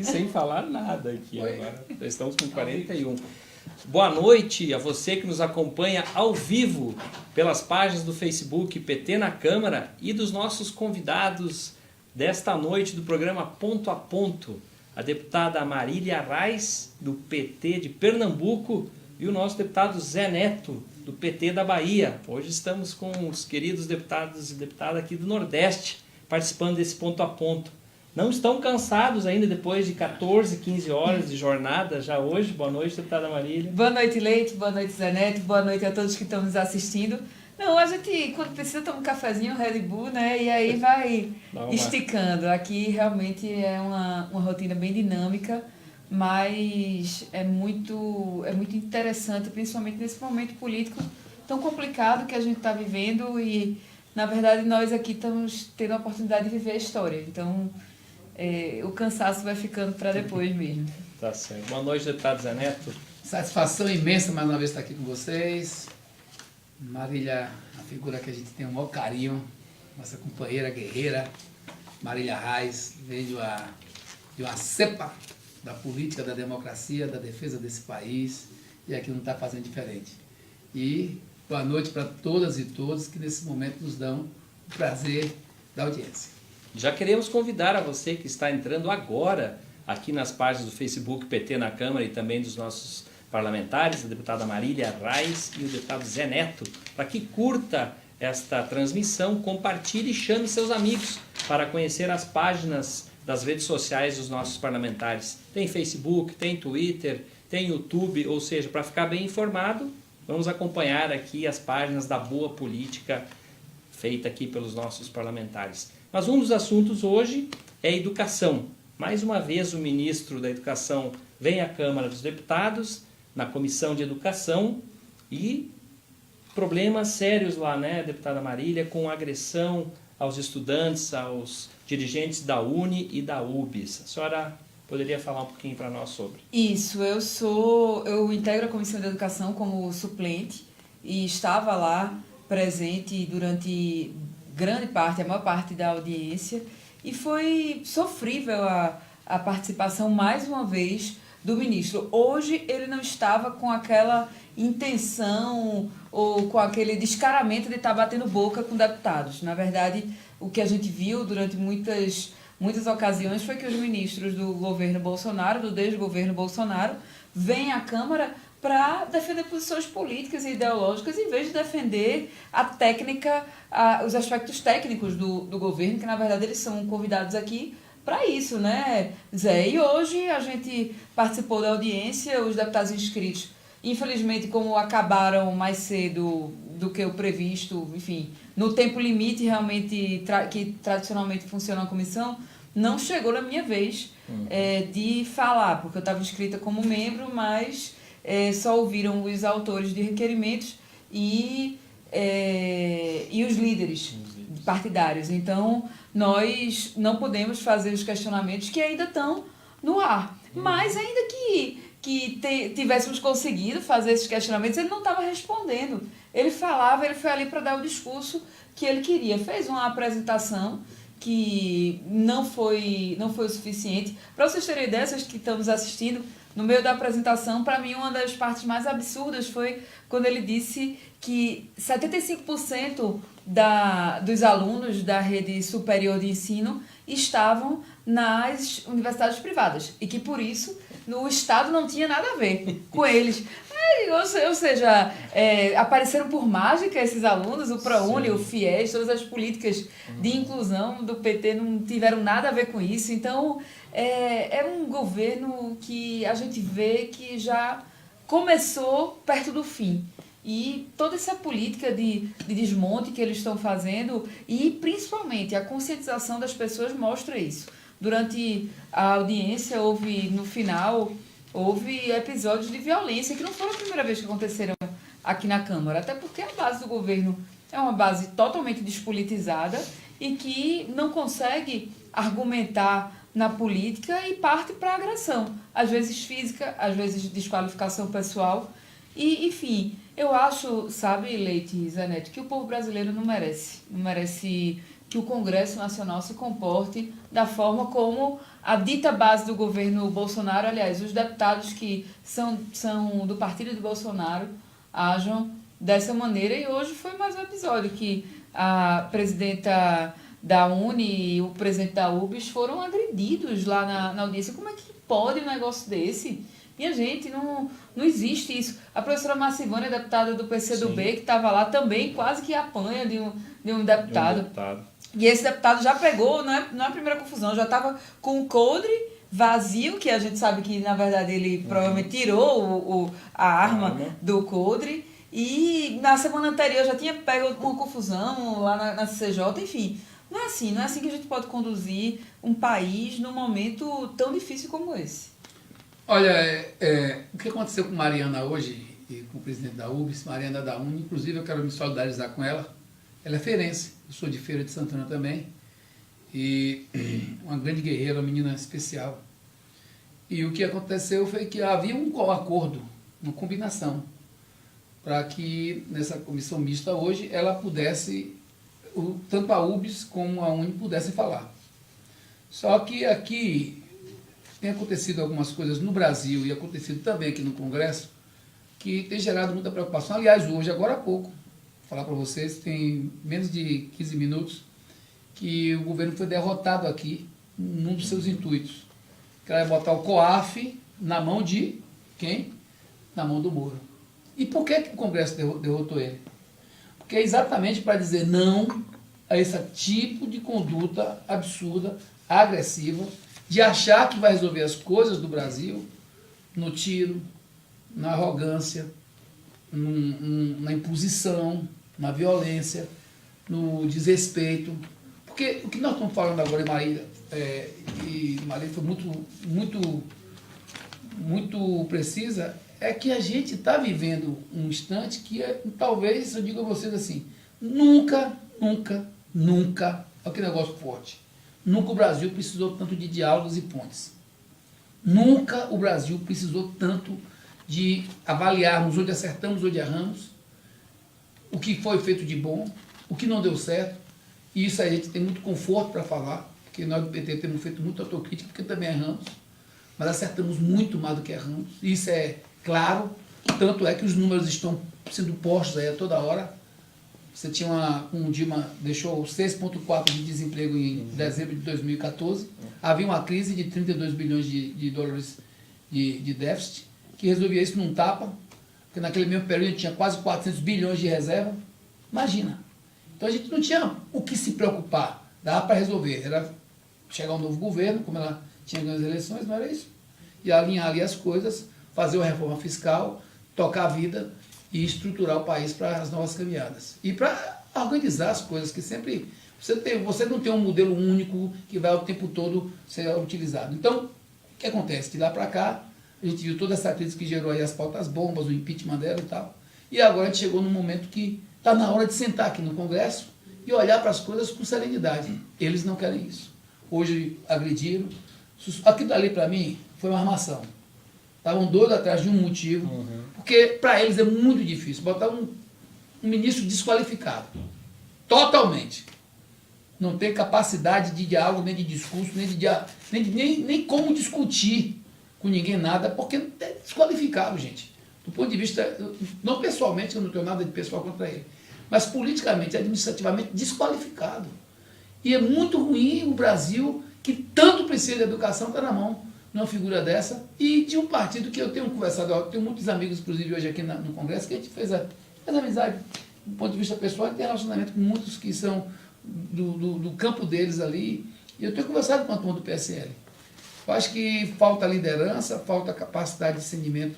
sem falar nada aqui agora. Estamos com 41. Boa noite a você que nos acompanha ao vivo pelas páginas do Facebook PT na Câmara e dos nossos convidados desta noite do programa Ponto a Ponto, a deputada Marília Reis, do PT de Pernambuco, e o nosso deputado Zé Neto, do PT da Bahia. Hoje estamos com os queridos deputados e deputadas aqui do Nordeste, participando desse Ponto a Ponto. Não estão cansados ainda depois de 14, 15 horas de jornada já hoje? Boa noite, deputada Marília. Boa noite, Leite. Boa noite, Zé Neto. Boa noite a todos que estão nos assistindo. Não, a gente, quando precisa, toma um cafezinho, um Red Bull, né? E aí vai esticando. Aqui realmente é uma rotina bem dinâmica, mas é muito interessante, principalmente nesse momento político tão complicado que a gente está vivendo e, na verdade, nós aqui estamos tendo a oportunidade de viver a história. Então, o cansaço vai ficando para depois mesmo. Tá certo. Boa noite, deputado Zé Neto. Satisfação imensa mais uma vez estar aqui com vocês. Marília, a figura que a gente tem o maior carinho, nossa companheira guerreira, Marília Reis, veio de uma cepa da política, da democracia, da defesa desse país, e aqui não está fazendo diferente. E boa noite para todas e todos que nesse momento nos dão o prazer da audiência. Já queremos convidar a você que está entrando agora aqui nas páginas do Facebook PT na Câmara e também dos nossos parlamentares, a deputada Marília Reis e o deputado Zé Neto, para que curta esta transmissão, compartilhe e chame seus amigos para conhecer as páginas das redes sociais dos nossos parlamentares. Tem Facebook, tem Twitter, tem YouTube, ou seja, para ficar bem informado, vamos acompanhar aqui as páginas da boa política feita aqui pelos nossos parlamentares. Mas um dos assuntos hoje é educação. Mais uma vez o ministro da Educação vem à Câmara dos Deputados, na Comissão de Educação, e problemas sérios lá, né, deputada Marília, com agressão aos estudantes, aos dirigentes da UNE e da UBS. A senhora poderia falar um pouquinho para nós sobre? Isso, eu integro a Comissão de Educação como suplente e estava lá presente durante grande parte, a maior parte da audiência, e foi sofrível a participação, mais uma vez, do ministro. Hoje ele não estava com aquela intenção ou com aquele descaramento de estar batendo boca com deputados. Na verdade, o que a gente viu durante muitas ocasiões foi que os ministros do governo Bolsonaro, do desgoverno Bolsonaro, vêm à Câmara para defender posições políticas e ideológicas, em vez de defender a técnica, os aspectos técnicos do governo, que na verdade eles são convidados aqui para isso, né, Zé? E hoje a gente participou da audiência, os deputados inscritos, infelizmente, como acabaram mais cedo do que o previsto, enfim, no tempo limite realmente que tradicionalmente funciona a comissão, não chegou na minha vez de falar, porque eu estava inscrita como membro, mas só ouviram os autores de requerimentos e os líderes partidários. Então, nós não podemos fazer os questionamentos que ainda estão no ar. Mas, ainda que tivéssemos conseguido fazer esses questionamentos, ele não estava respondendo. Ele falava, ele foi ali para dar o discurso que ele queria. Fez uma apresentação que não foi o suficiente. Para vocês terem ideia, vocês que estão nos assistindo, no meio da apresentação, para mim, uma das partes mais absurdas foi quando ele disse que 75% dos alunos da rede superior de ensino estavam nas universidades privadas e que, por isso, o Estado não tinha nada a ver com eles. Ou seja, apareceram por mágica esses alunos, o ProUni, o FIES, todas as políticas de inclusão do PT não tiveram nada a ver com isso. Então, é um governo que a gente vê que já começou perto do fim. E toda essa política de desmonte que eles estão fazendo e, principalmente, a conscientização das pessoas mostra isso. Durante a audiência, no final, houve episódios de violência que não foram a primeira vez que aconteceram aqui na Câmara, até porque a base do governo é uma base totalmente despolitizada e que não consegue argumentar na política e parte para a agressão, às vezes física, às vezes desqualificação pessoal. E, enfim, eu acho, sabe, Leite e Zé Neto, que o povo brasileiro não merece que o Congresso Nacional se comporte da forma como a dita base do governo Bolsonaro, aliás, os deputados que são do partido de Bolsonaro ajam dessa maneira. E hoje foi mais um episódio que a presidenta da Uni e o presidente da UBS foram agredidos lá na audiência. Como é que pode um negócio desse? Minha gente, não existe isso. A professora Marcivânia, deputada do PCdoB, que estava lá também, quase que apanha de um deputado. E esse deputado já pegou, não é a primeira confusão, já estava com o coldre vazio, que a gente sabe que, na verdade, ele provavelmente tirou a arma do coldre. E na semana anterior já tinha pego uma confusão lá na CCJ, enfim. Não é assim que a gente pode conduzir um país num momento tão difícil como esse. Olha, o que aconteceu com Mariana hoje, e com o presidente da UBS, Mariana da Uni, inclusive eu quero me solidarizar com ela. Ela é feirense, eu sou de Feira de Santana também, e uma grande guerreira, uma menina especial. E o que aconteceu foi que havia um acordo, uma combinação, para que nessa comissão mista hoje ela pudesse, tanto a UBS como a Uni pudessem falar. Só que aqui tem acontecido algumas coisas no Brasil e acontecido também aqui no Congresso que tem gerado muita preocupação. Aliás, hoje, agora há pouco, vou falar para vocês, tem menos de 15 minutos, que o governo foi derrotado aqui num dos seus intuitos. Que era botar o COAF na mão de quem? Na mão do Moro. E por que o Congresso derrotou ele? Porque é exatamente para dizer não a esse tipo de conduta absurda, agressiva, de achar que vai resolver as coisas do Brasil no tiro, na arrogância, na imposição, na violência, no desrespeito. Porque o que nós estamos falando agora, Marília, e Marília foi muito precisa, é que a gente está vivendo um instante que talvez, eu digo a vocês assim, nunca, olha que negócio forte, nunca o Brasil precisou tanto de diálogos e pontes. Nunca o Brasil precisou tanto de avaliarmos onde acertamos, onde erramos, o que foi feito de bom, o que não deu certo. E isso a gente tem muito conforto para falar, porque nós do PT temos feito muita autocrítica, porque também erramos, mas acertamos muito mais do que erramos. Isso é claro, tanto é que os números estão sendo postos aí a toda hora. Você tinha um Dilma deixou 6,4% de desemprego em dezembro de 2014. Havia uma crise de 32 bilhões de dólares de déficit, que resolvia isso num tapa, porque naquele mesmo período tinha quase 400 bilhões de reserva. Imagina. Então a gente não tinha o que se preocupar, dava para resolver. Era chegar um novo governo, como ela tinha ganho as eleições, não era isso? E alinhar ali as coisas, fazer uma reforma fiscal, tocar a vida e estruturar o país para as novas caminhadas. E para organizar as coisas, que sempre... Você não tem um modelo único que vai o tempo todo ser utilizado. Então, o que acontece? De lá para cá, a gente viu toda essa crise que gerou aí as pautas bombas, o impeachment dela e tal. E agora a gente chegou num momento que está na hora de sentar aqui no Congresso e olhar para as coisas com serenidade. Eles não querem isso. Hoje agrediram. Aquilo ali, para mim, foi uma armação. Estavam doidos atrás de um motivo, porque para eles é muito difícil botar um ministro desqualificado. Totalmente. Não tem capacidade de diálogo, nem de discurso, nem como discutir com ninguém nada, porque é desqualificado, gente. Do ponto de vista, não pessoalmente, eu não tenho nada de pessoal contra ele, mas politicamente, administrativamente desqualificado. E é muito ruim o Brasil, que tanto precisa de educação, está na mão de uma figura dessa, e de um partido que eu tenho conversado, eu tenho muitos amigos, inclusive hoje aqui no Congresso, que a gente fez amizade do ponto de vista pessoal, e tem relacionamento com muitos que são do campo deles ali, e eu tenho conversado com a turma do PSL. Eu acho que falta liderança, falta capacidade de discernimento,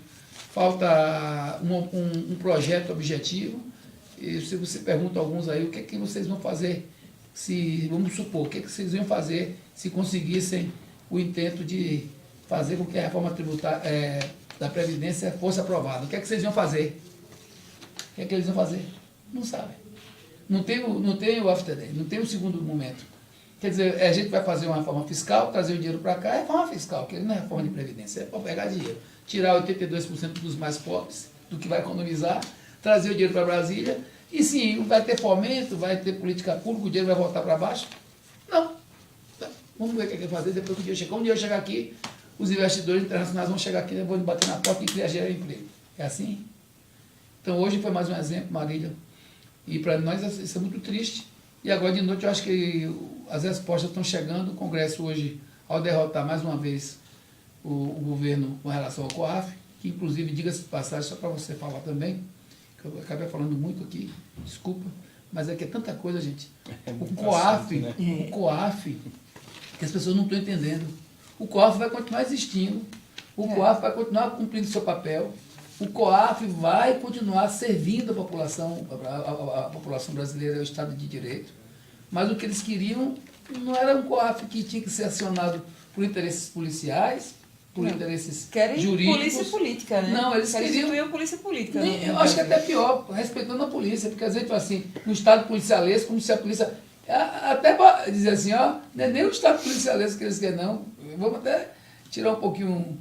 falta um projeto objetivo. E se você pergunta a alguns aí, o que é que vocês vão fazer, vamos supor, o que é que vocês iam fazer se conseguissem o intento de fazer com que a reforma tributária da Previdência fosse aprovada? O que é que vocês iam fazer? O que é que eles iam fazer? Não sabem. Não tem o after day, não tem o segundo momento. Quer dizer, a gente vai fazer uma reforma fiscal, trazer o dinheiro para cá, é reforma fiscal, que não é reforma de previdência, é para pegar dinheiro. Tirar 82% dos mais pobres, do que vai economizar, trazer o dinheiro para Brasília, e sim, vai ter fomento, vai ter política pública, o dinheiro vai voltar para baixo? Não. vamos ver o que é que vai fazer, depois que o dia chegar. Quando o dia chegar aqui, os investidores internacionais vão chegar aqui, vão bater na porta e criar gerar emprego. É assim? Então hoje foi mais um exemplo, Marília. E para nós isso é muito triste. E agora de noite eu acho que as respostas estão chegando. O Congresso hoje, ao derrotar mais uma vez o governo com relação ao COAF, que inclusive, diga-se de passagem, só para você falar também, que eu acabei falando muito aqui, desculpa, mas é que é tanta coisa, gente. O COAF, né? O COAF, que as pessoas não estão entendendo. O COAF vai continuar existindo, o COAF vai continuar cumprindo seu papel, o COAF vai continuar servindo a população brasileira e o Estado de Direito, mas o que eles queriam não era um COAF que tinha que ser acionado por interesses policiais, por interesses jurídicos. Polícia política, né? Não, eles queriam a polícia política. Eu acho que até pior, respeitando a polícia, porque às vezes, assim, no Estado policialesco, como se a polícia... Até para dizer assim, ó, não é nem o Estado policialesco que eles querem, não. Vamos até tirar um pouquinho,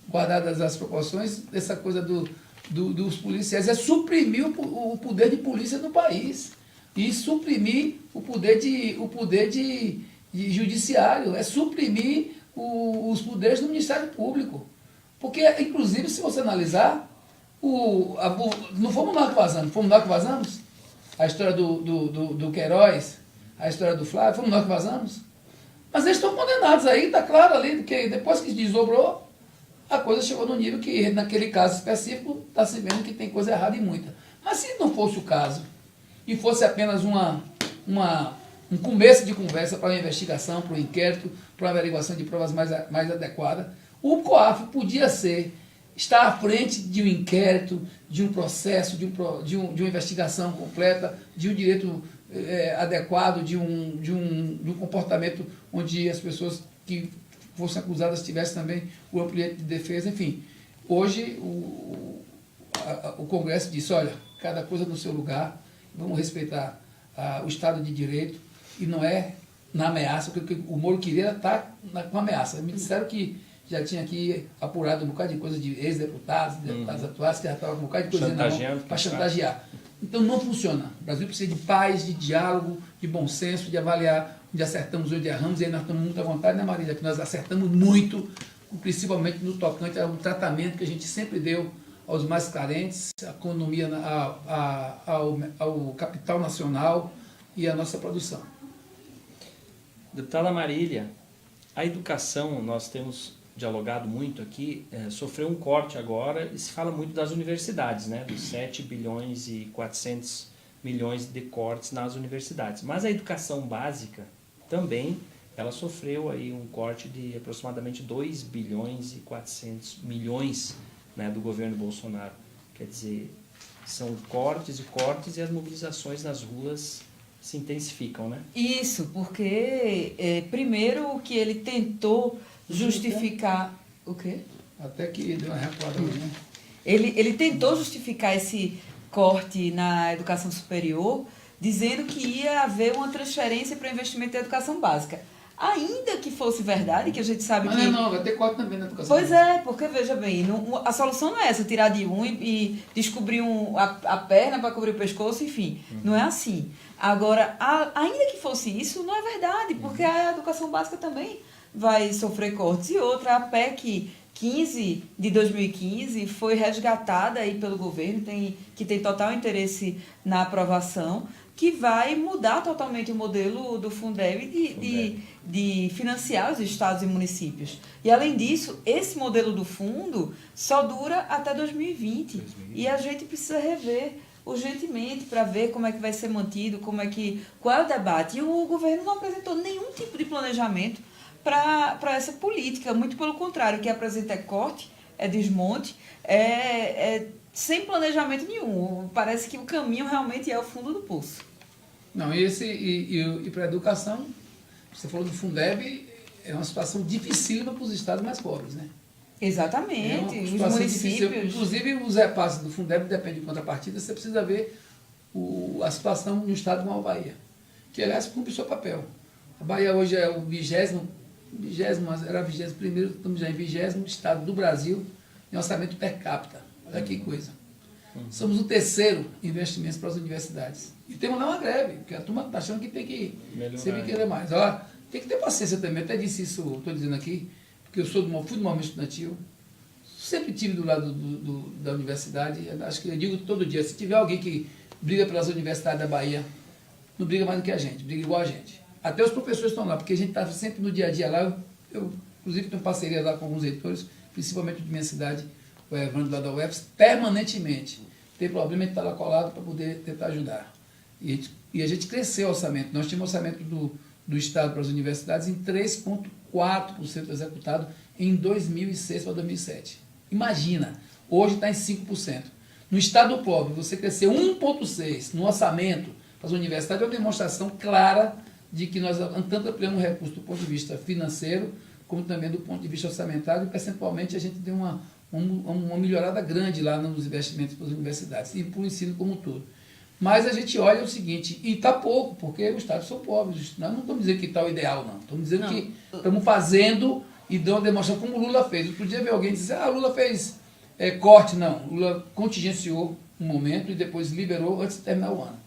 guardadas as proporções, dessa coisa dos policiais. É suprimir o poder de polícia no país. E suprimir o poder de judiciário. É suprimir os poderes do Ministério Público. Porque, inclusive, se você analisar, não foi o Monarca vazando, foi o Monarca vazamos? A história do Queiroz, a história do Flávio, foi o Monarca vazamos? Mas eles estão condenados aí, está claro ali, que depois que desdobrou, a coisa chegou no nível que, naquele caso específico, está se vendo que tem coisa errada e muita. Mas se não fosse o caso, e fosse apenas um começo de conversa para uma investigação, para um inquérito, para uma averiguação de provas mais adequada, o COAF podia estar à frente de um inquérito, de um processo, de uma investigação completa, de um direito adequado, de um comportamento onde as pessoas que fossem acusadas tivessem também o amplo direito de defesa. Enfim, hoje o Congresso disse, olha, cada coisa no seu lugar, vamos respeitar o Estado de Direito, e não é na ameaça, porque o Moro queria estar com ameaça. Me disseram que já tinha aqui apurado um bocado de coisa de ex-deputados, deputados atuais, que já estava com um bocado de coisa para chantagear. Então não funciona. O Brasil precisa de paz, de diálogo, de bom senso, de avaliar onde acertamos, onde erramos, e aí nós estamos muito à vontade, né, Marília? Que nós acertamos muito, principalmente no tocante ao tratamento que a gente sempre deu aos mais carentes, à economia, ao capital nacional e à nossa produção. Deputada Marília, a educação, nós temos dialogado muito aqui, sofreu um corte agora e se fala muito das universidades, né? Dos 7 bilhões e 400 milhões de cortes nas universidades. Mas a educação básica também, ela sofreu aí um corte de aproximadamente 2 bilhões e 400 milhões, né, do governo Bolsonaro. Quer dizer, são cortes e as mobilizações nas ruas se intensificam, né? Isso, porque primeiro que ele tentou justificar... O quê? Até que deu uma recuada hoje, né? Ele tentou justificar esse corte na educação superior, dizendo que ia haver uma transferência para o investimento da educação básica. Ainda que fosse verdade, que a gente sabe que... Não, vai ter corte também na educação básica. Pois é, porque veja bem, a solução não é essa, tirar de um e descobrir a perna para cobrir o pescoço, enfim, não é assim. Agora, ainda que fosse isso, não é verdade, porque a educação básica também vai sofrer cortes. E outra, a PEC 15 de 2015 foi resgatada aí pelo governo, que tem total interesse na aprovação, que vai mudar totalmente o modelo do Fundeb de financiar os estados e municípios. E, além disso, esse modelo do fundo só dura até 2020. E a gente precisa rever urgentemente para ver como é que vai ser mantido, qual é o debate. E o governo não apresentou nenhum tipo de planejamento para essa política. Muito pelo contrário, o que apresenta é corte, é desmonte, sem planejamento nenhum. Parece que o caminho realmente é o fundo do poço. Não, e para a educação, você falou do Fundeb, é uma situação dificílima para os estados mais pobres, né? Exatamente, os municípios. Difícil. Inclusive, os repasses do Fundeb depende de contrapartida, você precisa ver a situação no estado como a Bahia, que, aliás, cumpre o seu papel. A Bahia hoje é o 20º, era 21º, estamos já em 20º estado do Brasil em orçamento per capita. Olha que coisa. Somos o 3º investimento para as universidades. E temos lá uma greve, porque a turma está achando que tem que sempre querer mais. Ó, tem que ter paciência também. Eu até disse isso, estou dizendo aqui, porque eu fui do movimento estudantil, sempre tive do lado da universidade. Acho que eu digo todo dia, se tiver alguém que briga pelas universidades da Bahia, não briga mais do que a gente, briga igual a gente. Até os professores estão lá, porque a gente está sempre no dia a dia lá. Eu inclusive, tenho parceria lá com alguns reitores, principalmente de minha cidade, o Evandro lá da UFS, permanentemente. Tem problema, a gente está lá colado para poder tentar ajudar. E a gente cresceu o orçamento. Nós tínhamos orçamento do Estado para as universidades em 3,4% executado em 2006 para 2007. Imagina, hoje está em 5%. No Estado pobre, você cresceu 1,6% no orçamento para as universidades, é uma demonstração clara de que nós tanto ampliamos recursos do ponto de vista financeiro, como também do ponto de vista orçamentário, e percentualmente a gente deu uma melhorada grande lá nos investimentos para as universidades e para o ensino como um todo. Mas a gente olha o seguinte, e está pouco, porque os estados são pobres. Nós não estamos dizendo que está o ideal, não. Estamos dizendo que estamos fazendo e dando uma demonstração como o Lula fez. Eu podia ver alguém dizer, Lula fez corte. Não, Lula contingenciou um momento e depois liberou antes de terminar o ano.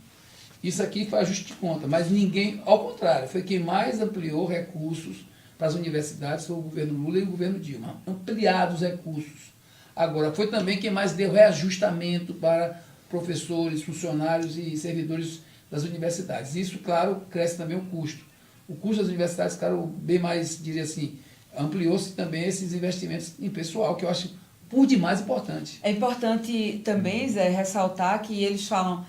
Isso aqui foi ajuste de conta, mas ninguém, ao contrário, foi quem mais ampliou recursos para as universidades, foi o governo Lula e o governo Dilma. Ampliados os recursos. Agora, foi também quem mais deu reajustamento para professores, funcionários e servidores das universidades. Isso, claro, cresce também o custo. O custo das universidades, claro, bem mais, diria assim, ampliou-se também esses investimentos em pessoal, que eu acho por demais importante. É importante também, Zé, ressaltar que eles falam,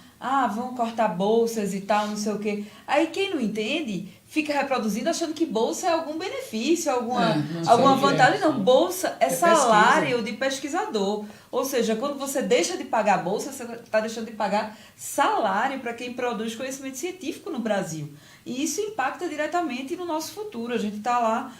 vão cortar bolsas e tal, não sei o quê. Aí quem não entende fica reproduzindo achando que bolsa é algum benefício, alguma vantagem. Não, bolsa é salário de pesquisador. Ou seja, quando você deixa de pagar bolsa, você está deixando de pagar salário para quem produz conhecimento científico no Brasil. E isso impacta diretamente no nosso futuro. A gente está lá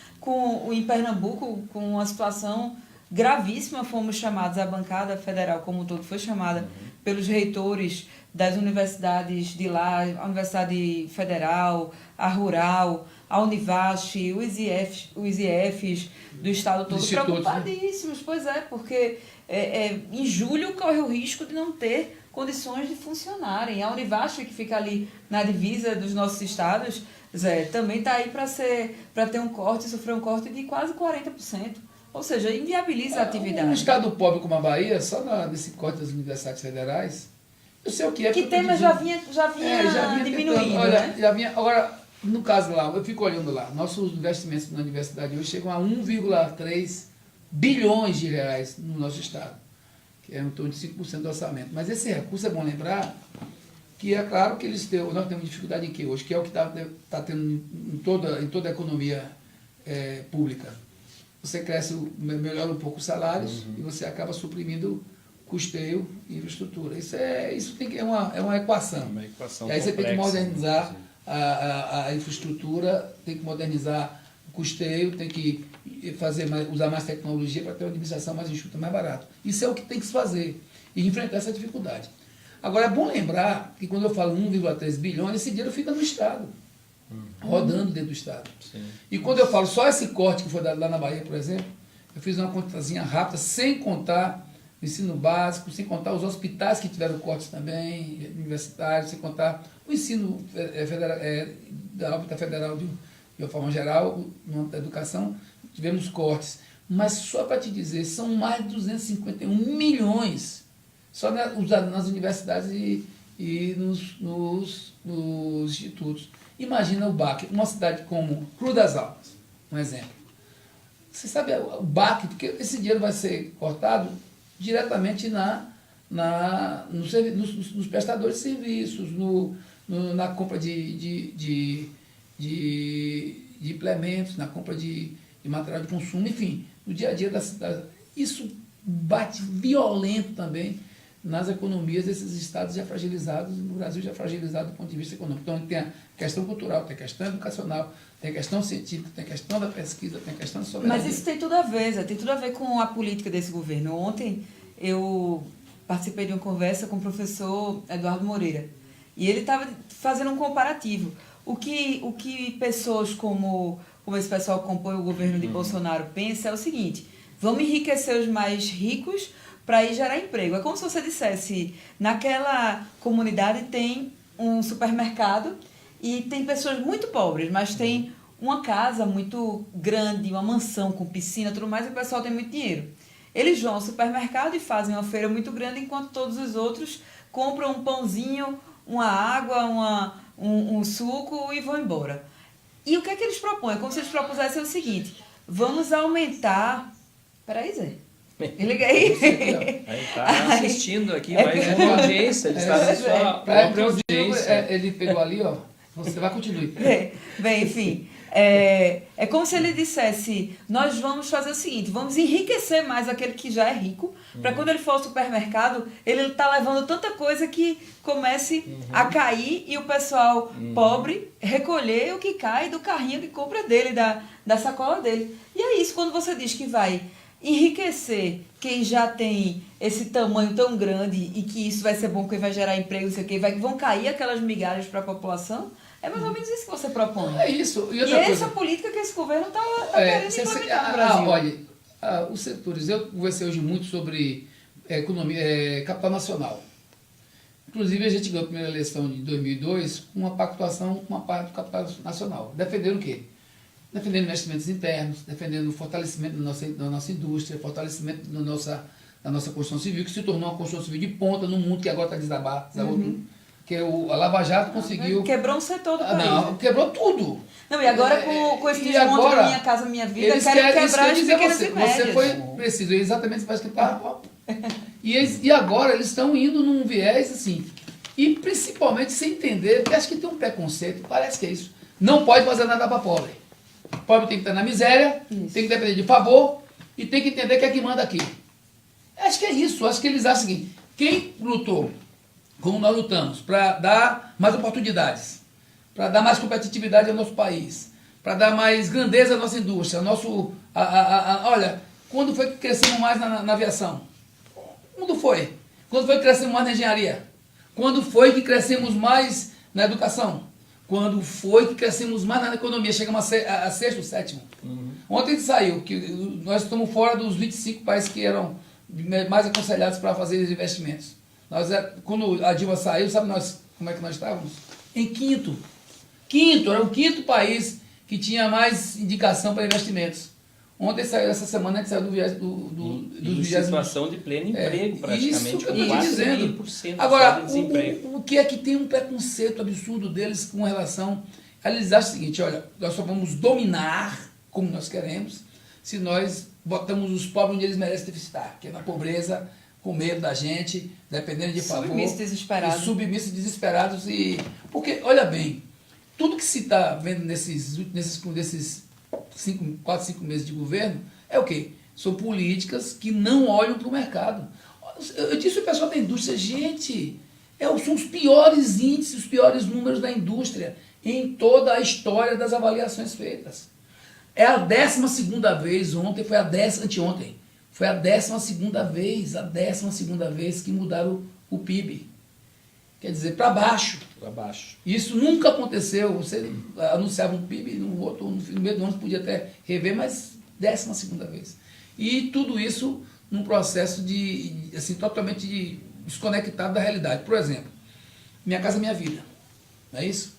em Pernambuco com uma situação gravíssima. Fomos chamados, a bancada federal como um todo foi chamada pelos reitores das universidades de lá, a Universidade Federal, a Rural, a Univasf, os IEFs do estado todo, preocupadíssimos, pois é, porque em julho corre o risco de não ter condições de funcionarem. A Univasf, que fica ali na divisa dos nossos estados, Zé, também está aí para ter um corte, sofrer um corte de quase 40%. Ou seja, inviabiliza a atividade. Um estado pobre como a Bahia, só nesse corte das universidades federais, eu sei o que é. Que tema já vinha diminuindo, olha, né? Já vinha, agora, no caso lá, eu fico olhando lá, nossos investimentos na universidade hoje chegam a 1,3 bilhões de reais no nosso estado, que é em torno de 5% do orçamento. Mas esse recurso, é bom lembrar, que é claro que nós temos dificuldade em que hoje, que é o que está tendo em toda a economia pública. Você cresce, melhora um pouco os salários e você acaba suprimindo custeio e infraestrutura. Isso é uma equação. Uma equação e aí você tem que complexa, modernizar a infraestrutura, tem que modernizar o custeio, tem que usar mais tecnologia para ter uma administração mais enxuta, mais barata. Isso é o que tem que se fazer e enfrentar essa dificuldade. Agora, é bom lembrar que quando eu falo 1,3 bilhões, esse dinheiro fica no Estado, rodando dentro do Estado. Sim. E quando eu falo só esse corte que foi dado lá na Bahia, por exemplo, eu fiz uma contazinha rápida, sem contar o ensino básico, sem contar os hospitais que tiveram cortes também, universitários, sem contar o ensino da órbita federal de uma forma geral, no âmbito da educação, tivemos cortes. Mas só para te dizer, são mais de 251 milhões só nas universidades e nos institutos. Imagina o BAC, uma cidade como Cruz das Almas, um exemplo. Você sabe o BAC, porque esse dinheiro vai ser cortado diretamente nos prestadores de serviços, na compra de implementos, na compra de material de consumo, enfim, no dia a dia da cidade. Isso bate violento também nas economias desses estados já fragilizados, no Brasil já fragilizado do ponto de vista econômico. Então, tem a questão cultural, tem a questão educacional, tem a questão científica, tem a questão da pesquisa, tem a questão da soberania. Mas isso tem tudo a ver, Zé, tem tudo a ver com a política desse governo. Ontem eu participei de uma conversa com o professor Eduardo Moreira e ele estava fazendo um comparativo. O que pessoas como esse pessoal que compõe o governo de Bolsonaro pensa é o seguinte: vamos enriquecer os mais ricos para ir gerar emprego. É como se você dissesse, naquela comunidade tem um supermercado e tem pessoas muito pobres, mas tem uma casa muito grande, uma mansão com piscina, tudo mais, e o pessoal tem muito dinheiro. Eles vão ao supermercado e fazem uma feira muito grande, enquanto todos os outros compram um pãozinho, uma água, um suco e vão embora. E o que é que eles propõem? É como se eles propusessem o seguinte: vamos aumentar... Peraí, Zé. Me liga aí. Aí está assistindo aqui, mais uma audiência. Ele está na sua própria audiência. Ele pegou ali, ó. Você vai continuar. Bem, enfim. É como se ele dissesse: nós vamos fazer o seguinte, vamos enriquecer mais aquele que já é rico, para quando ele for ao supermercado, ele está levando tanta coisa que comece a cair e o pessoal pobre recolher o que cai do carrinho de compra dele, da sacola dele. E é isso, quando você diz que vai enriquecer quem já tem esse tamanho tão grande e que isso vai ser bom, que vai gerar emprego, não sei o quê, vão cair aquelas migalhas para a população, é mais ou menos isso que você propõe. É isso. E essa política que esse governo está querendo implementar no Brasil. Olha, os setores, eu conversei hoje muito sobre economia, capital nacional. Inclusive, a gente ganhou a primeira eleição de 2002 com uma pactuação com uma parte do capital nacional. Defendendo o quê? Defendendo investimentos internos, defendendo o fortalecimento da nossa indústria, fortalecimento da nossa construção civil, que se tornou uma construção civil de ponta no mundo, que agora está desabando tudo. Que a Lava Jato conseguiu... Quebrou um setor do país. Não, quebrou tudo. Não, e agora com esse desmonte do Minha Casa Minha Vida, querem quebrar as pequenas e médias. Você foi preciso, exatamente, parece que está... E agora eles estão indo num viés assim, e principalmente sem entender, porque acho que tem um preconceito, parece que é isso. Não pode fazer nada para pobre. O pobre tem que estar na miséria, tem que depender de favor e tem que entender que é que manda aqui. Acho que é isso. Acho que eles acham o seguinte: quem lutou, como nós lutamos, para dar mais oportunidades, para dar mais competitividade ao nosso país, para dar mais grandeza à nossa indústria, olha, quando foi que crescemos mais na aviação? Quando foi? Quando foi que crescemos mais na engenharia? Quando foi que crescemos mais na educação? Quando foi que crescemos mais na economia? Chegamos a sexto ou sétimo. Ontem saiu que nós estamos fora dos 25 países que eram mais aconselhados para fazer investimentos. Quando a Dilma saiu, sabe como é que nós estávamos? Em quinto. Era o quinto país que tinha mais indicação para investimentos. Ontem saiu, essa semana, a gente saiu em situação de pleno emprego, praticamente, isso que eu com estou dizendo. 4% Agora, de desemprego. o que é que tem um preconceito absurdo deles com relação... Eles acham o seguinte: olha, nós só vamos dominar como nós queremos se nós botamos os pobres onde eles merecem estar, que é na pobreza, com medo da gente, dependendo de favor. Submissos, desesperados. Submissos, desesperados. Porque, olha bem, tudo que se está vendo nesses 4, 5 meses de governo é o quê? São políticas que não olham para o mercado. Eu disse ao pessoal da indústria: gente, são os piores índices, os piores números da indústria em toda a história das avaliações feitas. É a 12ª vez, anteontem, foi a 12ª vez que mudaram o PIB. Quer dizer, para baixo. Para baixo. Isso nunca aconteceu. Você anunciava um PIB, no meio do ano podia até rever, mas 12ª vez. E tudo isso num processo assim, totalmente desconectado da realidade. Por exemplo, Minha Casa Minha Vida. Não é isso?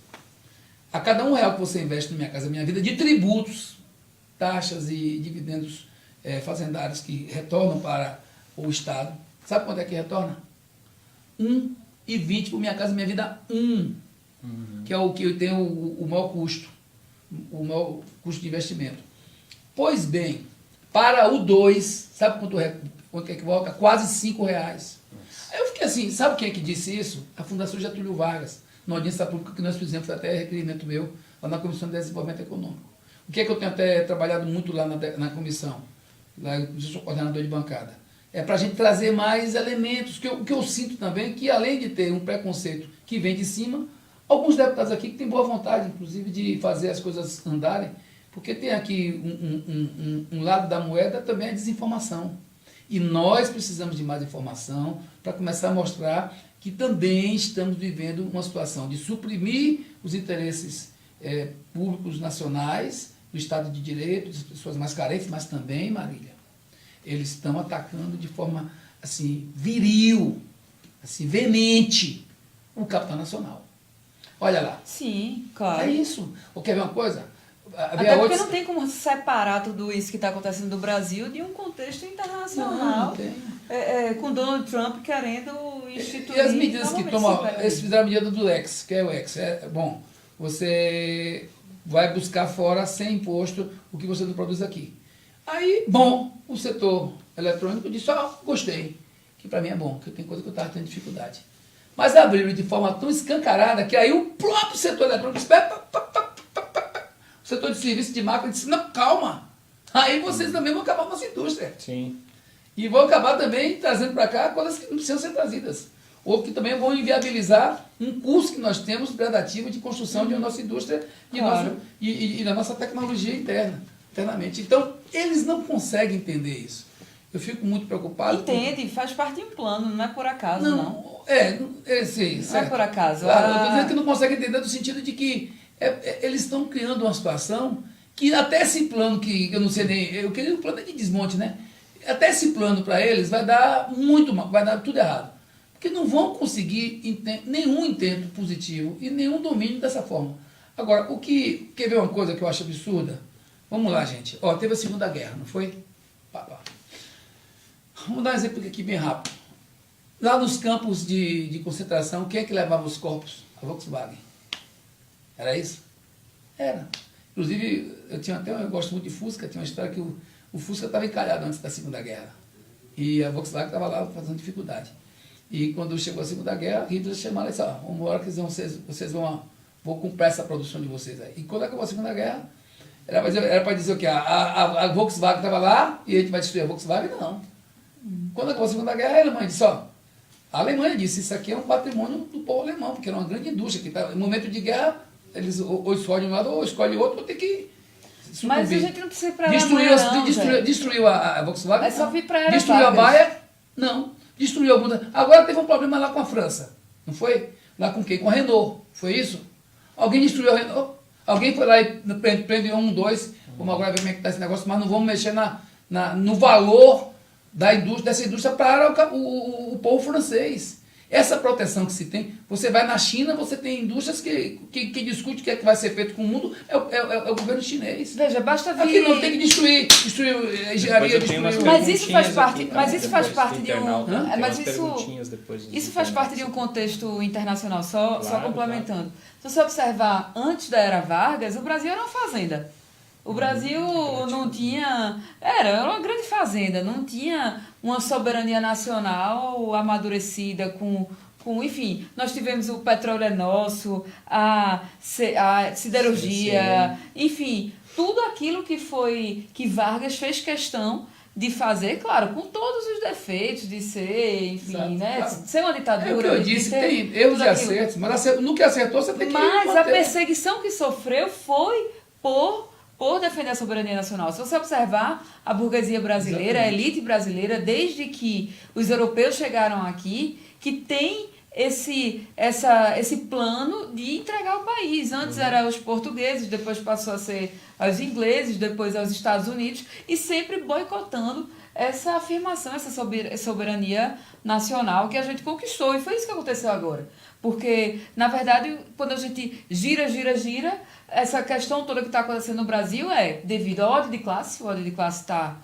A cada R$1 que você investe no Minha Casa Minha Vida, de tributos, taxas e dividendos fazendários que retornam para o Estado, sabe quanto é que retorna? 1,20 por Minha Casa Minha Vida, que é o que tem o maior custo de investimento. Pois bem, para o 2, sabe quanto é que volta? Quase R$5. Aí eu fiquei assim, sabe quem é que disse isso? A Fundação Getúlio Vargas, na audiência pública que nós fizemos, foi até requerimento meu, lá na Comissão de Desenvolvimento Econômico. O que é que eu tenho até trabalhado muito lá na comissão? Lá eu sou coordenador de bancada. É para a gente trazer mais elementos, o que eu sinto também, que além de ter um preconceito que vem de cima, alguns deputados aqui que têm boa vontade, inclusive, de fazer as coisas andarem, porque tem aqui um lado da moeda também a desinformação. E nós precisamos de mais informação para começar a mostrar que também estamos vivendo uma situação de suprimir os interesses públicos nacionais, do Estado de Direito, das pessoas mais carentes, mas também, Marília, eles estão atacando de forma assim, viril, assim, veemente, o capital nacional. Olha lá. Sim, claro. É isso. Ou quer ver uma coisa? Até porque não tem como separar tudo isso que está acontecendo no Brasil de um contexto internacional. Não tem. Com Donald Trump querendo instituir... E as medidas que tomam, eles fizeram a medida do X, que é o X. Bom, você vai buscar fora, sem imposto, o que você não produz aqui. Aí, bom, o setor eletrônico disse, gostei, que para mim é bom, que tem coisa que eu estava tendo dificuldade. Mas abriram de forma tão escancarada que aí o próprio setor eletrônico disse, o setor de serviço de máquina disse, não, calma, aí vocês também vão acabar com a nossa indústria. Sim. E vão acabar também trazendo para cá coisas que não precisam ser trazidas. Ou que também vão inviabilizar um curso que nós temos gradativo de construção de nossa indústria e da nossa tecnologia internamente. Então, eles não conseguem entender isso. Eu fico muito preocupado. Entende, faz parte de um plano, não é por acaso, não. Sim, não é por acaso. Claro, eu estou dizendo que não conseguem entender no sentido de que eles estão criando uma situação que até esse plano, que eu não sei nem... Eu queria um plano de desmonte, né? Até esse plano para eles vai dar muito mal, vai dar tudo errado. Porque não vão conseguir nenhum intento positivo e nenhum domínio dessa forma. Agora, quer ver uma coisa que eu acho absurda? Vamos lá, gente. Teve a Segunda Guerra, não foi? Vamos dar um exemplo aqui bem rápido. Lá nos campos de concentração, quem é que levava os corpos? A Volkswagen. Era isso? Era. Inclusive, eu gosto muito de Fusca, tinha uma história que o Fusca estava encalhado antes da Segunda Guerra. E a Volkswagen estava lá fazendo dificuldade. E quando chegou a Segunda Guerra, Hitler chamaram e disse, vamos embora que vocês vão comprar essa produção de vocês aí. E quando acabou a Segunda Guerra, era para dizer o quê? A Volkswagen estava lá e a gente vai destruir a Volkswagen? Não. Quando acabou a Segunda Guerra, a Alemanha disse, a Alemanha disse, isso aqui é um patrimônio do povo alemão, porque era uma grande indústria, que no momento de guerra, eles ou escolhem um lado ou escolhem outro, vão ter que sucumbir. Mas a gente não precisa ir para a Alemanha, Destruiu a Volkswagen? É só vir para a Destruiu a Bayer? Não. Destruiu alguma... Agora teve um problema lá com a França, não foi? Lá com quem? Com a Renault, foi isso? Alguém destruiu a Renault? Alguém foi lá e prendeu 1, 2, vamos agora ver como é que está esse negócio, mas não vamos mexer no valor dessa indústria para o povo francês. Essa proteção que se tem, você vai na China, você tem indústrias que discute o que é que vai ser feito com o mundo, é o governo chinês. Veja, basta vir... Aqui não tem que destruir a engenharia, Mas isso faz parte, de isso faz parte de um contexto internacional, só complementando. Claro. Se você observar, antes da era Vargas, o Brasil era uma fazenda. O Brasil não tinha... Era uma grande fazenda, não tinha uma soberania nacional amadurecida com... Enfim, nós tivemos o petróleo é nosso, a siderurgia, enfim, tudo aquilo que Vargas fez questão de fazer, claro, com todos os defeitos de ser, enfim, exato, né? Claro. Ser uma ditadura. É o que eu disse, tem erros e acertos, mas no que acertou você tem que Mas manter. a perseguição que sofreu foi por defender a soberania nacional. Se você observar a burguesia brasileira, a elite brasileira, desde que os europeus chegaram aqui, que tem esse plano de entregar o país. Antes era os portugueses, depois passou a ser aos ingleses, depois aos Estados Unidos, e sempre boicotando essa afirmação, essa soberania nacional que a gente conquistou. E foi isso que aconteceu agora. Porque, na verdade, quando a gente gira, essa questão toda que está acontecendo no Brasil é devido ao ódio de classe. O ódio de classe está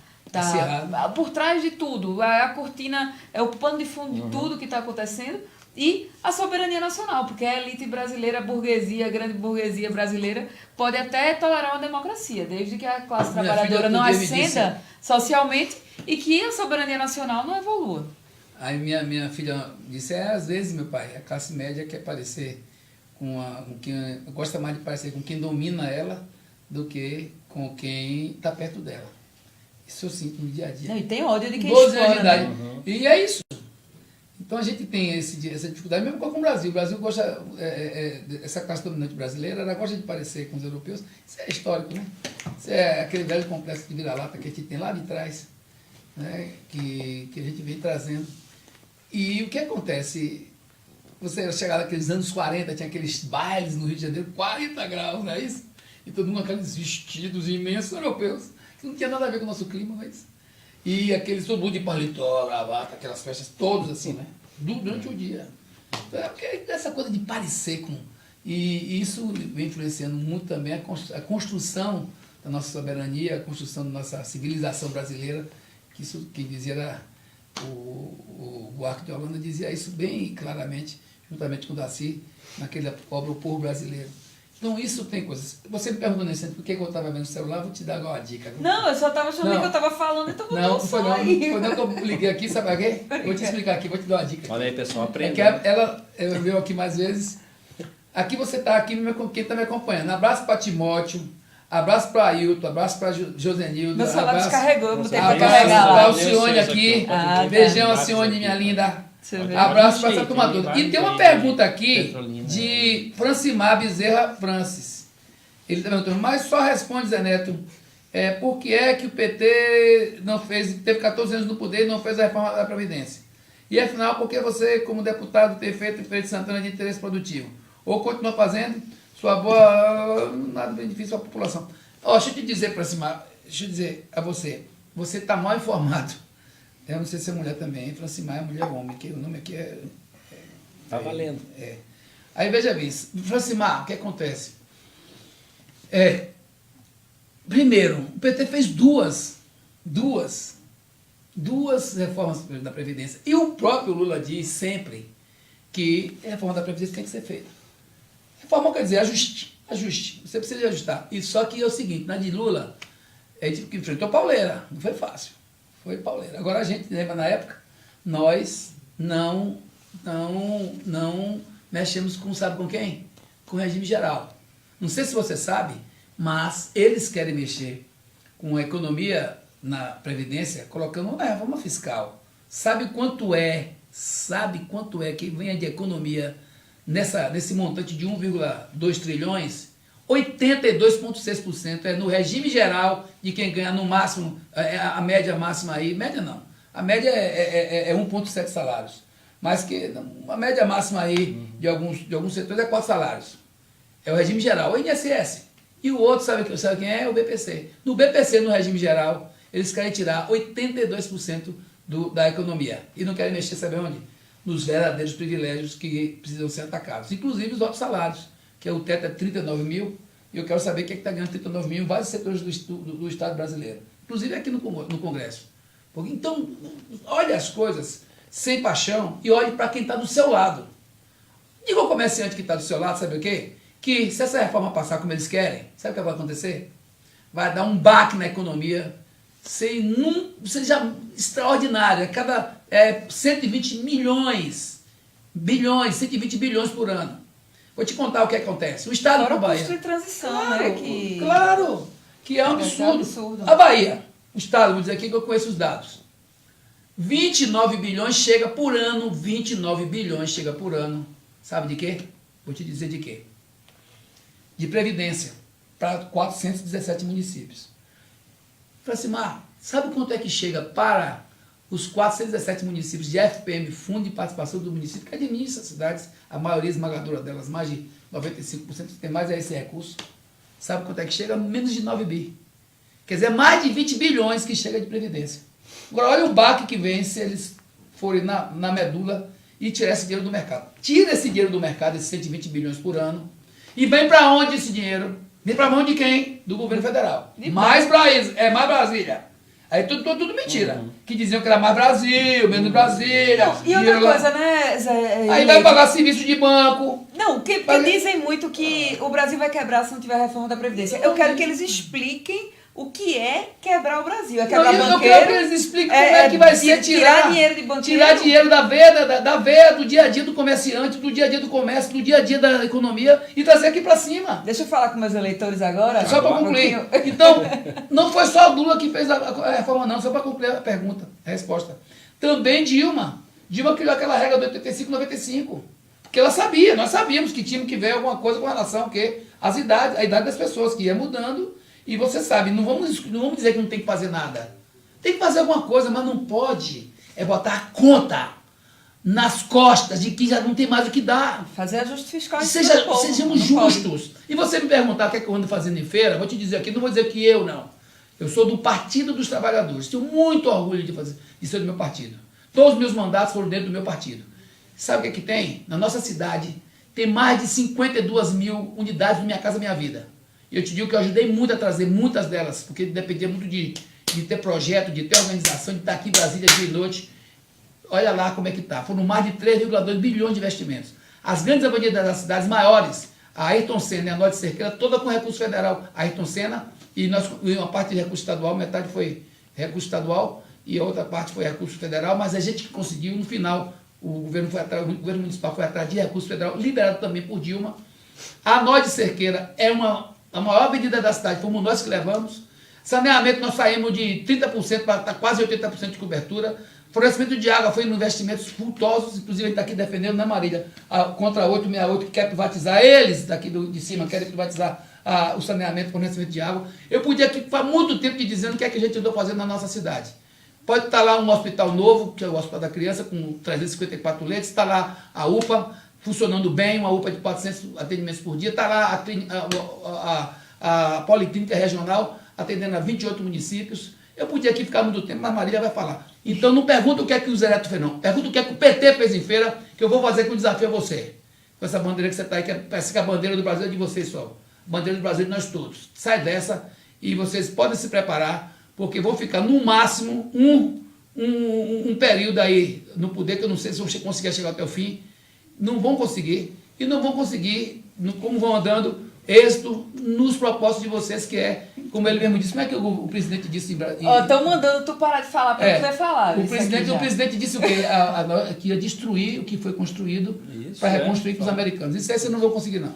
por trás de tudo. A cortina é o pano de fundo de tudo que está acontecendo. E a soberania nacional, porque a elite brasileira, a burguesia, a grande burguesia brasileira, pode até tolerar uma democracia, desde que a classe trabalhadora não ascenda socialmente e que a soberania nacional não evolua. Aí minha filha disse, às vezes, meu pai, a classe média quer parecer com quem gosta mais de parecer com quem domina ela do que com quem está perto dela. Isso eu sinto no dia a dia. Não, e tem ódio de quem 12 anos de explora, idade. né? E é isso. Então a gente tem essa dificuldade, mesmo com o Brasil. O Brasil gosta, essa classe dominante brasileira, ela gosta de parecer com os europeus. Isso é histórico, né? Isso é aquele velho complexo de vira-lata que a gente tem lá de trás, né? Que a gente vem trazendo. E o que acontece? Você chegar naqueles anos 40, tinha aqueles bailes no Rio de Janeiro, 40 graus, não é isso? E todo mundo com aqueles vestidos imensos europeus, que não tinha nada a ver com o nosso clima, mas... E todo mundo de paletó, gravata, aquelas festas, todos assim, né? Durante o dia. Porque essa coisa de parecer com... E isso vem influenciando muito também a construção da nossa soberania, a construção da nossa civilização brasileira, que isso quem dizia era o Buarque de Holanda, dizia isso bem claramente, juntamente com o Daci, naquela obra O Povo Brasileiro. Então isso tem coisas. Você me perguntou nesse tempo por que eu estava vendo o celular, vou te dar agora uma dica. Não, eu só estava achando que eu estava falando, então vou não foi não que eu liguei aqui, sabe a quê? Vou te explicar aqui, vou te dar uma dica. Olha aí, pessoal, aprenda. É que ela veio aqui mais vezes. Aqui você está aqui, quem está me acompanhando. Abraço para Timóteo, abraço para Ailton, abraço para Josenildo. Meu celular descarregou, não tem pra abraço carregar para lá. Alcione aqui. Beijão, Alcione, minha linda. Ver. Abraço para essa turma toda. E tem uma pergunta aqui Petrolina, de Francimar Bezerra Francis. Ele está perguntando, mas só responde, Zé Neto, por que é que o PT não fez, teve 14 anos no poder e não fez a reforma da Previdência? E afinal, por que você, como deputado, ter feito Feira de Santana de interesse produtivo? Ou continua fazendo sua boa, nada benefício à população? Deixa eu te dizer, Francimar, deixa eu dizer a você, você está mal informado. Eu não sei se é mulher também, Francimar é mulher ou homem, que o nome aqui Tá valendo. Aí veja bem, Francimar, o que acontece? Primeiro, o PT fez duas reformas da Previdência. E o próprio Lula diz sempre que a reforma da Previdência tem que ser feita. Reforma quer dizer ajuste. Você precisa ajustar. E só que é o seguinte, na de Lula, a gente enfrentou pauleira, não foi fácil. Foi pauleira. Agora a gente lembra na época, nós não mexemos com, sabe com quem? Com o regime geral. Não sei se você sabe, mas eles querem mexer com a economia na Previdência, colocando uma reforma fiscal. Sabe quanto é que vem de economia nesse montante de 1,2 trilhões? 82,6% é no regime geral de quem ganha no máximo, a média máxima aí, média não, a média é 1,7 salários, mas que a média máxima aí de alguns setores é 4 salários. É o regime geral, o INSS. E o outro, sabe quem é? O BPC. No BPC, no regime geral, eles querem tirar 82% da economia. E não querem mexer, sabe onde? Nos verdadeiros privilégios que precisam ser atacados. Inclusive os altos salários, que o teto é 39 mil, e eu quero saber quem é que está ganhando 39 mil em vários setores do Estado brasileiro. Inclusive aqui no Congresso. Então, olhe as coisas sem paixão e olhe para quem está do seu lado. Diga ao comerciante que está do seu lado, sabe o quê? Que se essa reforma passar como eles querem, sabe o que vai acontecer? Vai dar um baque na economia, seja extraordinário. A cada 120 bilhões por ano. Vou te contar o que acontece. O Estado da Bahia. Custo de transição, claro, né? Claro, que é um absurdo. absurdo. A Bahia, o Estado, vou dizer aqui que eu conheço os dados. 29 bilhões chega por ano, 29 bilhões chega por ano. Sabe de quê? Vou te dizer de quê? De Previdência, para 417 municípios. Francimar, sabe quanto é que chega para os 417 municípios de FPM, Fundo de Participação do Município, que administra as cidades, a maioria esmagadora delas, mais de 95%, tem mais esse recurso. Sabe quanto é que chega? Menos de 9 bi. Quer dizer, mais de 20 bilhões que chega de Previdência. Agora, olha o baque que vem se eles forem na medula e tirar esse dinheiro do mercado. Tira esse dinheiro do mercado, esses 120 bilhões por ano, e vem para onde esse dinheiro? Vem para mão de quem? Do governo federal. Mais Brasília. Aí tudo mentira. Que diziam que era mais Brasil, menos Brasília. E outra coisa, né, Zé? Aí vai pagar serviço de banco. Não, porque dizem muito que o Brasil vai quebrar se não tiver reforma da Previdência. Eu quero que eles expliquem o que é quebrar o Brasil. É quebrar banqueiro. Eu quero que eles expliquem como é que vai ser tirar dinheiro de banqueiro. Tirar dinheiro da veia, do dia a dia do comerciante, do dia a dia do comércio, do dia a dia da economia e trazer aqui para cima. Deixa eu falar com meus eleitores agora. Só para concluir. Então, não foi só a Lula que fez a reforma, não. Só para concluir a pergunta, a resposta. Também Dilma. Dilma criou aquela regra do 85-95. Porque ela sabia, nós sabíamos que tinha que ver alguma coisa com relação a idade das pessoas, que ia mudando. E você sabe, não vamos dizer que não tem que fazer nada. Tem que fazer alguma coisa, mas não pode botar a conta nas costas de que já não tem mais o que dar. Fazer ajuste fiscal. Sejamos justos. E você me perguntar o que é que eu ando fazendo em feira, vou te dizer aqui, não vou dizer que eu não. Eu sou do Partido dos Trabalhadores. Tenho muito orgulho de ser do meu partido. Todos os meus mandatos foram dentro do meu partido. Sabe o que é que tem? Na nossa cidade tem mais de 52 mil unidades no Minha Casa Minha Vida. E eu te digo que eu ajudei muito a trazer muitas delas, porque dependia muito de ter projeto, de ter organização, de estar aqui em Brasília dia e noite. Olha lá como é que está. Foram mais de 3,2 bilhões de investimentos. As grandes avenidas das cidades maiores, a Ayrton Senna e a Norte Cerqueira, toda com recurso federal. A Ayrton Senna e uma parte de recurso estadual, metade foi recurso estadual e a outra parte foi recurso federal, mas a gente que conseguiu, no final, o governo municipal foi atrás de recurso federal, liberado também por Dilma. A Norte Cerqueira é a maior avenida da cidade, fomos nós que levamos. Saneamento, nós saímos de 30% para quase 80% de cobertura. Fornecimento de água foi em investimentos frutosos, inclusive a gente está aqui defendendo, né, Marília? Contra a 868, que quer privatizar, eles daqui de cima querem privatizar o saneamento, fornecimento de água. Eu podia aqui, faz muito tempo, dizendo o que é que a gente andou fazendo na nossa cidade. Pode estar lá um hospital novo, que é o Hospital da Criança, com 354 leitos, está lá a UPA funcionando bem, uma UPA de 400 atendimentos por dia, está lá a Policlínica Regional, atendendo a 28 municípios. Eu podia aqui ficar muito tempo, mas Marília vai falar. Então não pergunta o que é que o Zé Neto fez, não. Pergunta o que é que o PT fez em feira, que eu vou fazer com o desafio a você. Com essa bandeira que você está aí, que parece que a bandeira do Brasil é de vocês só. A bandeira do Brasil é de nós todos. Sai dessa e vocês podem se preparar, porque vão ficar no máximo um período aí no poder, que eu não sei se vão conseguir chegar até o fim. Não vão conseguir. E não vão conseguir, como vão andando, êxito nos propósitos de vocês, que é, como ele mesmo disse, como é que o presidente disse em Brasília? Estão mandando tu parar de falar para tu vai falar. O presidente disse o quê? Que ia destruir o que foi construído para reconstruir com os americanos. Isso aí você não vai conseguir, não.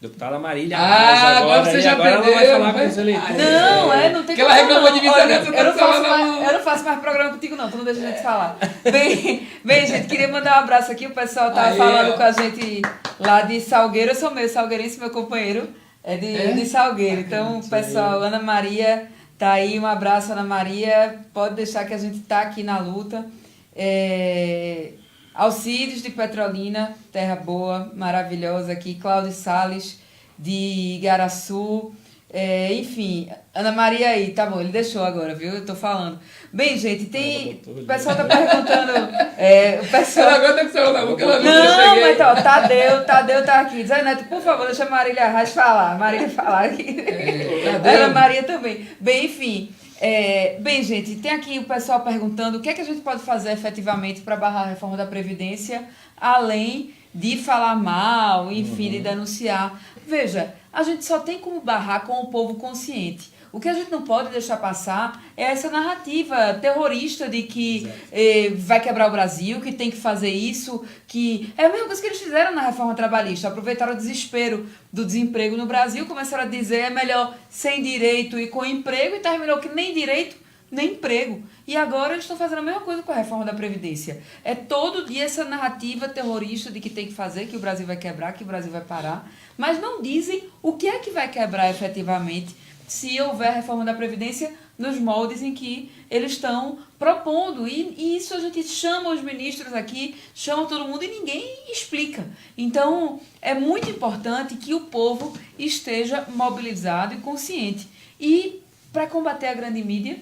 Deputada Marília Reis agora você já agora aprendeu, ela vai falar com os eleitores. Não, não tem que ela reclamou de mim, Olha, você eu não faço mais programa contigo, não. Tu não deixa a gente falar. Bem, gente, queria mandar um abraço aqui. O pessoal tá falando com a gente lá de Salgueiro. Eu sou meio salgueirense, meu companheiro é de Salgueiro. Então, pessoal, Ana Maria tá aí. Um abraço, Ana Maria. Pode deixar que a gente tá aqui na luta. Alcides de Petrolina, terra boa, maravilhosa aqui. Cláudio Salles de Igaraçu. Enfim, Ana Maria aí, tá bom, ele deixou agora, viu? Eu tô falando. Bem, gente, o pessoal tá perguntando. O pessoal. Ela agora tem que ser na boca, ela não, mas ó, Tadeu tá aqui. Zé Neto, por favor, deixa a Marília Reis falar. Marília falar aqui. Ana Maria também. Bem, enfim. Bem, gente, tem aqui o pessoal perguntando o que é que a gente pode fazer efetivamente para barrar a reforma da Previdência, além de falar mal, enfim, de denunciar. Veja, a gente só tem como barrar com o povo consciente. O que a gente não pode deixar passar é essa narrativa terrorista de que vai quebrar o Brasil, que tem que fazer isso, que é a mesma coisa que eles fizeram na reforma trabalhista. Aproveitaram o desespero do desemprego no Brasil, começaram a dizer é melhor sem direito e com emprego, e terminou que nem direito, nem emprego. E agora eles estão fazendo a mesma coisa com a reforma da Previdência. É todo dia essa narrativa terrorista de que tem que fazer, que o Brasil vai quebrar, que o Brasil vai parar, mas não dizem o que é que vai quebrar efetivamente se houver reforma da Previdência nos moldes em que eles estão propondo. E isso a gente chama os ministros aqui, chama todo mundo e ninguém explica. Então, é muito importante que o povo esteja mobilizado e consciente. E, para combater a grande mídia,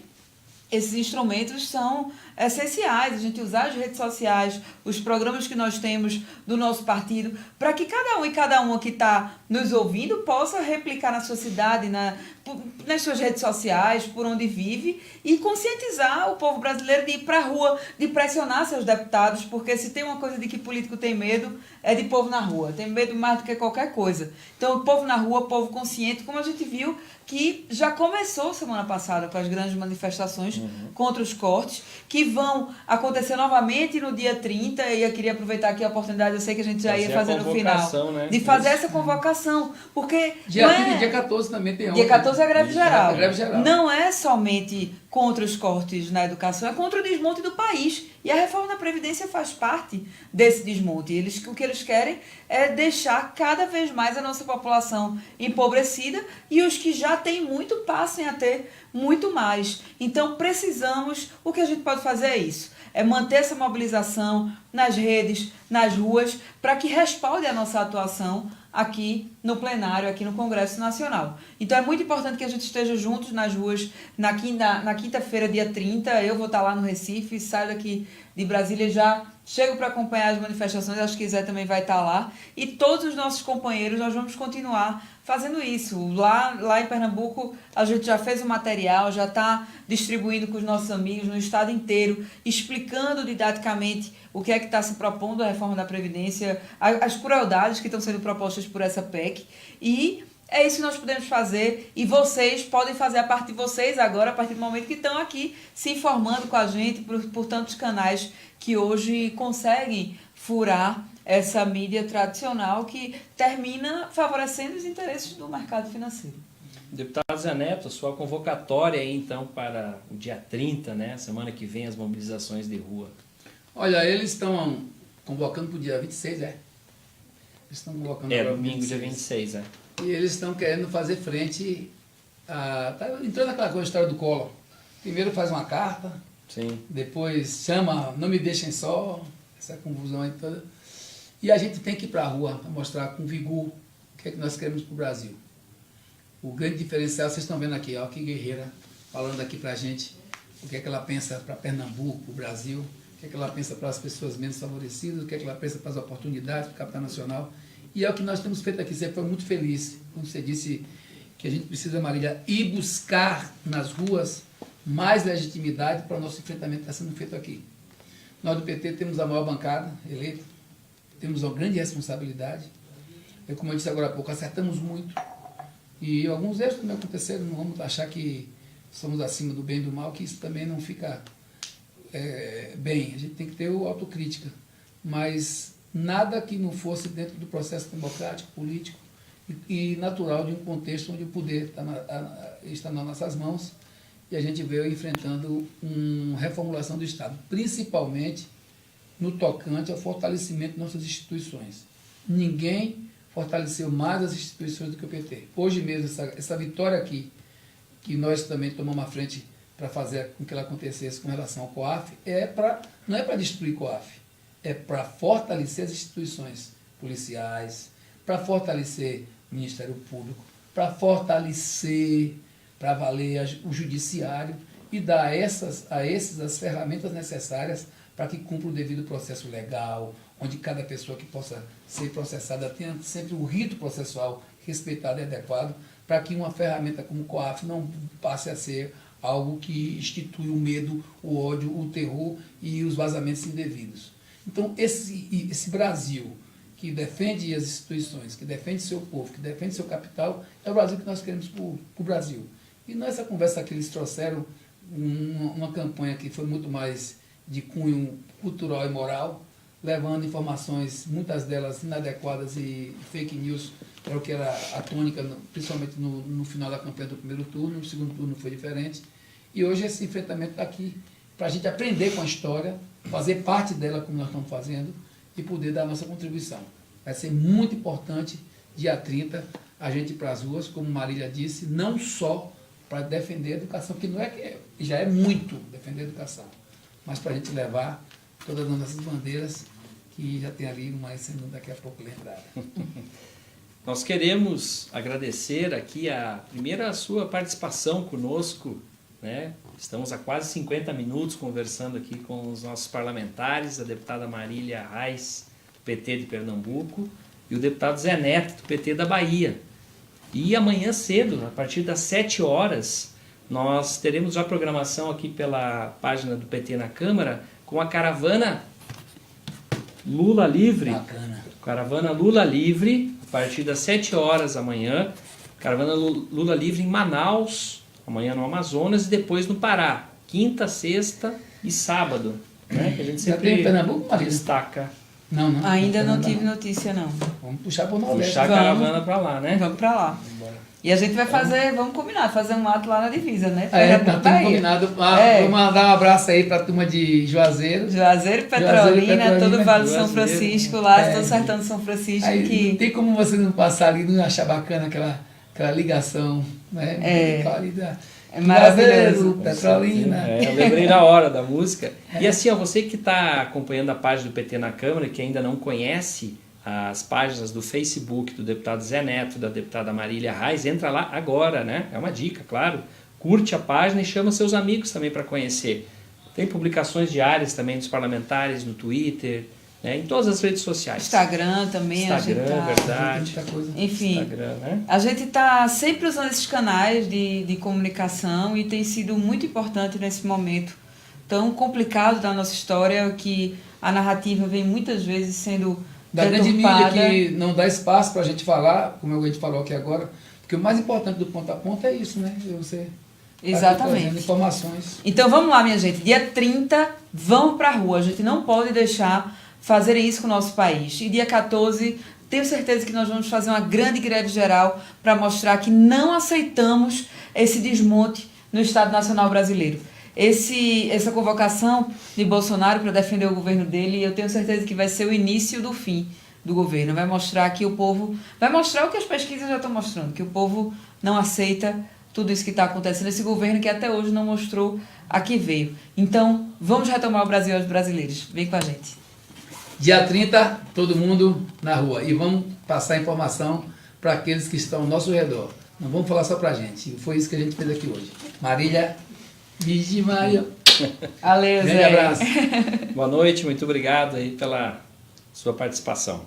esses instrumentos são essenciais, a gente usar as redes sociais, os programas que nós temos do nosso partido, para que cada um e cada uma que está nos ouvindo possa replicar na sua cidade, nas suas redes sociais, por onde vive, e conscientizar o povo brasileiro de ir para a rua, de pressionar seus deputados, porque se tem uma coisa de que político tem medo, é de povo na rua, tem medo mais do que qualquer coisa. Então, o povo na rua, o povo consciente, como a gente viu que já começou semana passada com as grandes manifestações contra os cortes, que vão acontecer novamente no dia 30, e eu queria aproveitar aqui a oportunidade, eu sei que a gente já ia fazer no final, né? de fazer essa convocação, porque dia 14 também tem dia 14 é a greve geral. geral. Não é somente contra os cortes na educação, é contra o desmonte do país. E a reforma da Previdência faz parte desse desmonte. O que eles querem é deixar cada vez mais a nossa população empobrecida e os que já têm muito passem a ter muito mais. Então, o que a gente pode fazer é isso. É manter essa mobilização nas redes, nas ruas, para que respalde a nossa atuação aqui no plenário, aqui no Congresso Nacional. Então é muito importante que a gente esteja juntos nas ruas na quinta-feira, dia 30. Eu vou estar lá no Recife, saio daqui de Brasília, já chego para acompanhar as manifestações, acho que Zé também vai estar lá. E todos os nossos companheiros, nós vamos continuar fazendo isso. Lá em Pernambuco, a gente já fez o material, já está distribuindo com os nossos amigos no estado inteiro, explicando didaticamente o que é que está se propondo a reforma da Previdência, as crueldades que estão sendo propostas por essa PEC. E é isso que nós podemos fazer, e vocês podem fazer a parte de vocês agora, a partir do momento que estão aqui se informando com a gente por tantos canais que hoje conseguem furar essa mídia tradicional que termina favorecendo os interesses do mercado financeiro. Deputado Zé Neto, a sua convocatória aí, então, para o dia 30, né? Semana que vem, as mobilizações de rua. Olha, eles estão convocando para o dia 26, Eles estão convocando para domingo, dia 26, E eles estão querendo fazer frente a... Tá entrando naquela coisa, história do Collor. Primeiro faz uma carta, sim, depois chama, não me deixem só, essa confusão aí toda. E a gente tem que ir para a rua para mostrar com vigor o que é que nós queremos para o Brasil. O grande diferencial, vocês estão vendo aqui, ó, que Guerreira falando aqui para a gente o que é que ela pensa para Pernambuco, para o Brasil, o que é que ela pensa para as pessoas menos favorecidas, o que é que ela pensa para as oportunidades, para o capital nacional. E é o que nós temos feito aqui. Você foi muito feliz quando você disse que a gente precisa, Marília, ir buscar nas ruas mais legitimidade para o nosso enfrentamento que está sendo feito aqui. Nós do PT temos a maior bancada eleita, temos uma grande responsabilidade. Como eu disse agora há pouco, acertamos muito. E alguns erros também aconteceram, não vamos achar que somos acima do bem e do mal, que isso também não fica bem. A gente tem que ter autocrítica. Mas nada que não fosse dentro do processo democrático, político e natural de um contexto onde o poder está nas nossas mãos e a gente veio enfrentando uma reformulação do Estado, principalmente no tocante ao fortalecimento de nossas instituições. Ninguém fortaleceu mais as instituições do que o PT. Hoje mesmo, essa vitória aqui, que nós também tomamos à frente para fazer com que ela acontecesse com relação ao COAF, não é para destruir o COAF, é para fortalecer as instituições policiais, para fortalecer o Ministério Público, para fortalecer, para valer o judiciário e dar a esses as ferramentas necessárias para que cumpra o devido processo legal, onde cada pessoa que possa ser processada tenha sempre o rito processual respeitado e adequado, para que uma ferramenta como o COAF não passe a ser algo que institui o medo, o ódio, o terror e os vazamentos indevidos. Então, esse Brasil que defende as instituições, que defende seu povo, que defende seu capital, é o Brasil que nós queremos para o Brasil. E nessa conversa que eles trouxeram, uma campanha que foi muito mais de cunho cultural e moral, levando informações, muitas delas inadequadas e fake news, era o que era a tônica, principalmente no final da campanha do primeiro turno, no segundo turno foi diferente. E hoje esse enfrentamento está aqui para a gente aprender com a história, fazer parte dela como nós estamos fazendo e poder dar a nossa contribuição. Vai ser muito importante, dia 30, a gente ir para as ruas, como Marília disse, não só para defender a educação, que não é que já é muito defender a educação, mas para a gente levar todas as nossas bandeiras, que já tem ali uma sendo daqui a pouco lembrada. Nós queremos agradecer aqui a sua participação conosco, né? Estamos há quase 50 minutos conversando aqui com os nossos parlamentares, a deputada Marília Reis, do PT de Pernambuco, e o deputado Zé Neto, do PT da Bahia. E amanhã cedo, a partir das 7 horas, nós teremos já programação aqui pela página do PT na Câmara, com a caravana Lula Livre. Bacana. Caravana Lula Livre, a partir das 7 horas amanhã. Caravana Lula Livre em Manaus, amanhã no Amazonas e depois no Pará. Quinta, sexta e sábado. Né? Que a gente sempre em Pernambuco, Marília? destaca. Não. Ainda não tive notícia, não. Vamos puxar para o Nordeste. Puxar a caravana para lá, né? Vamos para lá. E a gente vai vamos combinar, fazer um ato lá na divisa, né? Tá tudo combinado. Vou mandar um abraço aí para a turma de Juazeiro. Juazeiro, Petrolina, todo o Vale do São Juazeiro. Francisco lá, todo o sertão do São Francisco. Aí, não tem como você não passar ali, não achar bacana aquela ligação, né? É maravilhoso. Juazeiro, Petrolina. Eu lembrei na hora da música. E assim, ó, você que está acompanhando a página do PT na Câmara, que ainda não conhece, as páginas do Facebook do deputado Zé Neto, da deputada Marília Reis, entra lá agora, né? É uma dica, claro. Curte a página e chama seus amigos também para conhecer. Tem publicações diárias também dos parlamentares no Twitter, né? Em todas as redes sociais. Instagram também. Instagram, verdade. Enfim, Instagram, né? a gente está sempre usando esses canais de comunicação e tem sido muito importante nesse momento tão complicado da nossa história, que a narrativa vem muitas vezes sendo da grande mídia deturpada. que não dá espaço para a gente falar, como a gente falou aqui agora, porque o mais importante do ponto a ponto é isso, né? Você Exatamente. trazendo informações. Então vamos lá, minha gente. Dia 30, vamos para a rua. A gente não pode deixar fazer isso com o nosso país. E dia 14, tenho certeza que nós vamos fazer uma grande greve geral para mostrar que não aceitamos esse desmonte no Estado Nacional Brasileiro. Essa convocação de Bolsonaro para defender o governo dele, eu tenho certeza que vai ser o início do fim do governo. Vai mostrar que o povo... Vai mostrar o que as pesquisas já estão mostrando, que o povo não aceita tudo isso que está acontecendo. Esse governo que até hoje não mostrou a que veio. Então, vamos retomar o Brasil aos brasileiros. Vem com a gente. Dia 30, todo mundo na rua. E vamos passar informação para aqueles que estão ao nosso redor. Não vamos falar só para a gente. Foi isso que a gente fez aqui hoje. Marília, Virgem Maria. Valeu, Grande Zé. abraço. Boa noite, muito obrigado aí pela sua participação.